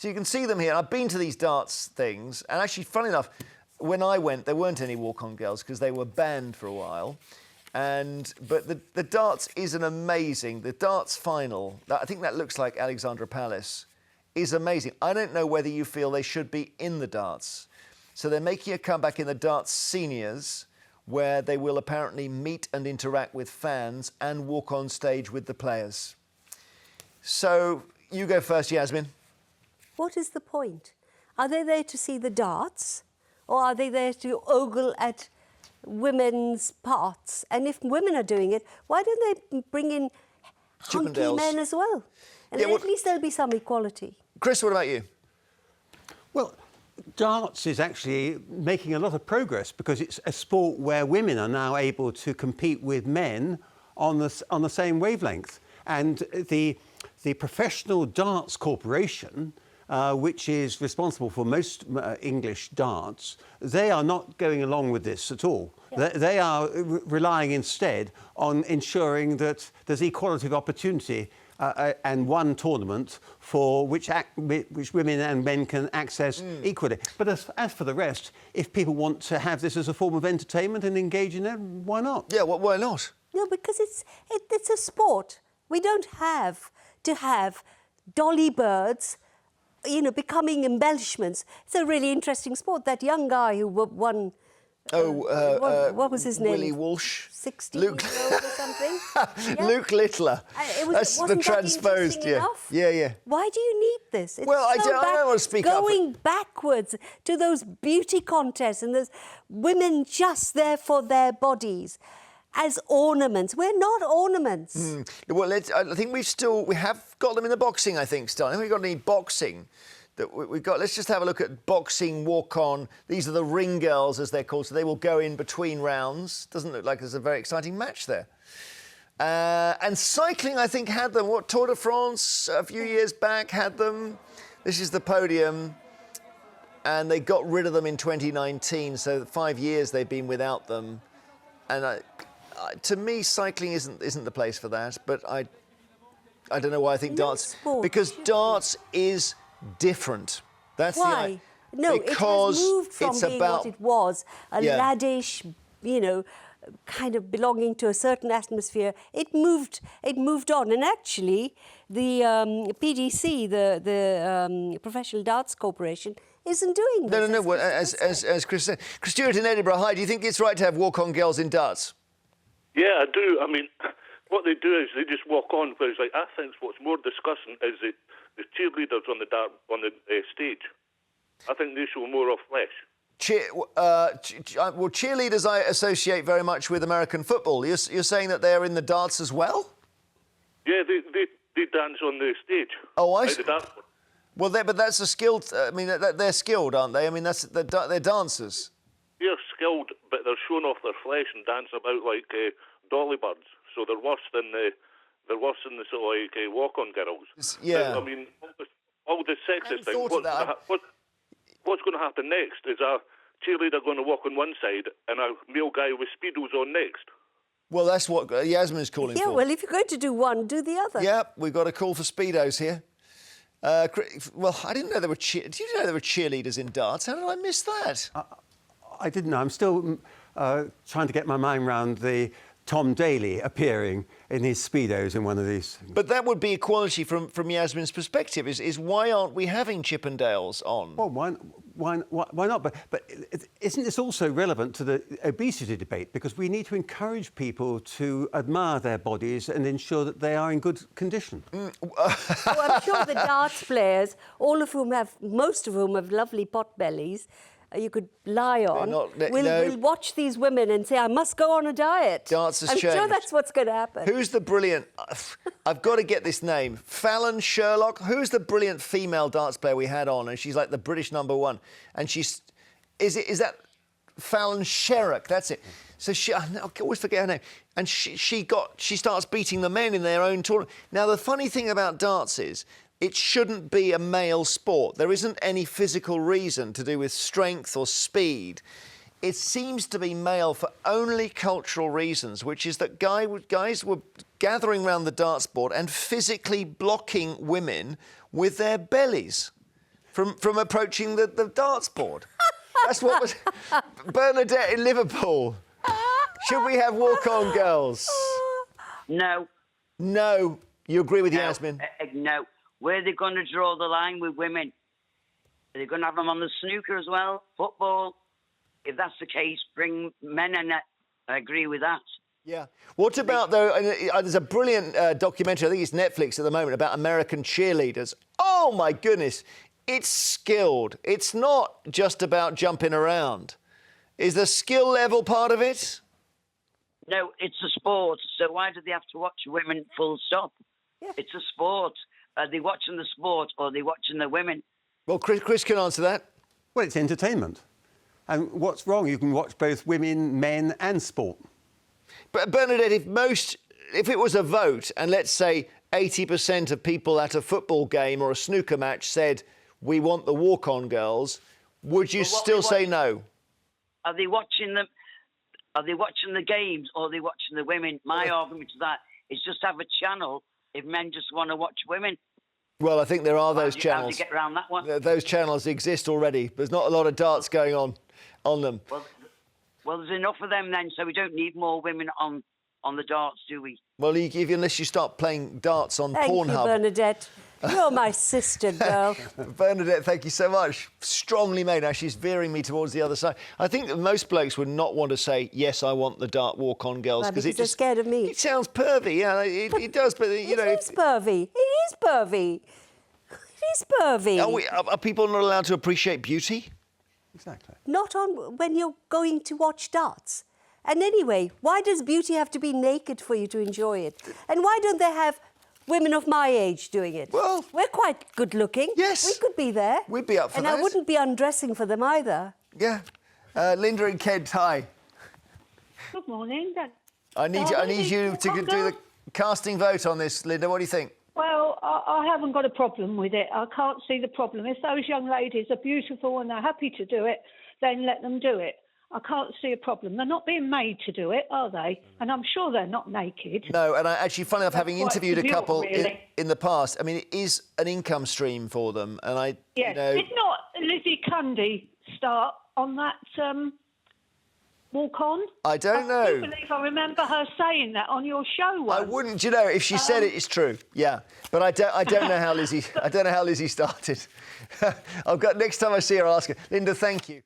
So you can see them here. I've been to these darts things, and actually, funny enough, when I went, there weren't any walk-on girls because they were banned for a while. But the darts is an amazing... The darts final, I think that looks like Alexandra Palace, is amazing. I don't know whether you feel they should be in the darts. So they're making a comeback in the darts seniors, where they will apparently meet and interact with fans and walk on stage with the players. So you go first, Yasmin. What is the point? Are they there to see the darts, or are they there to ogle at women's parts? And if women are doing it, why don't they bring in hunky men as well? And at least there'll be some equality. Chris, what about you? Well, darts is actually making a lot of progress because it's a sport where women are now able to compete with men on the same wavelength. And the Professional Darts Corporation, which is responsible for most English darts, they are not going along with this at all. Yeah. They are relying instead on ensuring that there's equality of opportunity and one tournament for which women and men can access equally. But as for the rest, if people want to have this as a form of entertainment and engage in it, why not? Yeah, why not? No, because it's a sport. We don't have to have dolly birds, you know, becoming embellishments. It's a really interesting sport. That young guy who won... what was his name? Willie Walsh. 16 years old or something? Yeah. Luke Littler. That's the transposed, yeah. Why do you need this? It's well, I don't want to speak up. Going backwards to those beauty contests and those women just there for their bodies as ornaments. We're not ornaments. Well, I think we have got them in the boxing, I think, still. I think we've got any boxing. We've got. Let's just have a look at boxing walk-on. These are the ring girls, as they're called, so they will go in between rounds. Doesn't look like there's a very exciting match there. And cycling, I think, had them. What, Tour de France a few years back had them. This is the podium. And they got rid of them in 2019, so 5 years they've been without them. And to me, cycling isn't the place for that. But I don't know why I think darts... Because darts is... different. That's why? No, because it has moved from being what it was, a laddish, you know, kind of belonging to a certain atmosphere. It moved on, and actually, the PDC, the Professional Darts Corporation, isn't doing this. No. Well, as Chris said, Stuart in Edinburgh. Hi. Do you think it's right to have walk-on girls in darts? Yeah, I do. I mean, what they do is they just walk on. Whereas, like, I think what's more disgusting is the cheerleaders on the stage. I think they show more of flesh. Well, cheerleaders I associate very much with American football. You're saying that they're in the darts as well? Yeah, they dance on the stage. Oh, I see. Well, but that's a skilled... I mean, they're skilled, aren't they? I mean, they're dancers. They're skilled, but they're showing off their flesh and dancing about like dolly birds. So they're worse than the sort of like walk-on girls. Yeah. I mean, all the sexist things. What's going to happen next? Is a cheerleader going to walk on one side and a male guy with Speedos on next? Well, that's what Yasmin's calling for. Yeah, well, if you're going to do one, do the other. Yeah, we've got a call for Speedos here. Well, I didn't know there were did you know there were cheerleaders in darts? How did I miss that? I didn't know. I'm still trying to get my mind around the Tom Daley appearing in his Speedos in one of these. But that would be equality from Yasmin's perspective, is why aren't we having Chippendales on? Well, why not? But isn't this also relevant to the obesity debate? Because we need to encourage people to admire their bodies and ensure that they are in good condition. Well, I'm sure the darts players, most of whom have lovely pot bellies, you could lie on. We'll watch these women and say, I must go on a diet. Darts has changed. I'm sure that's what's going to happen. Who's the brilliant... I've got to get this name. Fallon Sherlock. Who's the brilliant female darts player we had on? And she's like the British #1. And she's... Is that Fallon Sherrock? That's it. So I always forget her name. And she starts beating the men in their own tournament. Now, the funny thing about darts is... it shouldn't be a male sport. There isn't any physical reason to do with strength or speed. It seems to be male for only cultural reasons, which is that guys were gathering around the darts board and physically blocking women with their bellies. from approaching the darts board. That's what was Bernadette in Liverpool. Should we have walk-on girls? No. No. You agree with No. Yasmin? No. Where are they going to draw the line with women? Are they going to have them on the snooker as well? Football? If that's the case, bring men in it. I agree with that. Yeah. What about, though, there's a brilliant documentary, I think it's Netflix at the moment, about American cheerleaders. Oh, my goodness. It's skilled. It's not just about jumping around. Is the skill level part of it? No, it's a sport. So why do they have to watch women full stop? Yeah. It's a sport. Are they watching the sport or are they watching the women? Well, Chris can answer that. Well, it's entertainment. And what's wrong? You can watch both women, men and sport. But Bernadette, if it was a vote and let's say 80% of people at a football game or a snooker match said, we want the walk-on girls, would you still say no? Are they watching them? Are they watching the games or are they watching the women? My argument to that is just have a channel if men just want to watch women. Well, I think there are those How do channels. you get around that one? Those channels exist already. There's not a lot of darts going on them. Well, there's enough of them then, so we don't need more women on the darts, do we? Well, unless you start playing darts on Thank you, Pornhub. Bernadette. You're my sister, girl. Bernadette, thank you so much. Strongly made. Now, she's veering me towards the other side. I think that most blokes would not want to say, yes, I want the dart walk-on girls. Well, because they're scared of me. It sounds pervy, yeah, it does, but, you know... It is pervy. It is pervy. It is pervy. Are people not allowed to appreciate beauty? Exactly. Not on when you're going to watch darts. And anyway, why does beauty have to be naked for you to enjoy it? And why don't they have women of my age doing it? Well... We're quite good-looking. Yes. We could be there. We'd be up for and that. I wouldn't be undressing for them either. Yeah. Linda and Kent, hi. Good morning. I need you to do the casting vote on this, Linda. What do you think? Well, I haven't got a problem with it. I can't see the problem. If those young ladies are beautiful and they're happy to do it, then let them do it. I can't see a problem. They're not being made to do it, are they? And I'm sure they're not naked. No, and I actually, funny enough, having quite interviewed a severe, couple really. in the past, I mean, it is an income stream for them, and Yes. Did not Lizzie Cundy start on that walk on? I don't know. I do believe I remember her saying that on your show once. I wouldn't, you know, if she said it, it's true. Yeah, but I don't know how Lizzie. I don't know how Lizzie started. Next time I see her, I'll ask her. Linda, thank you.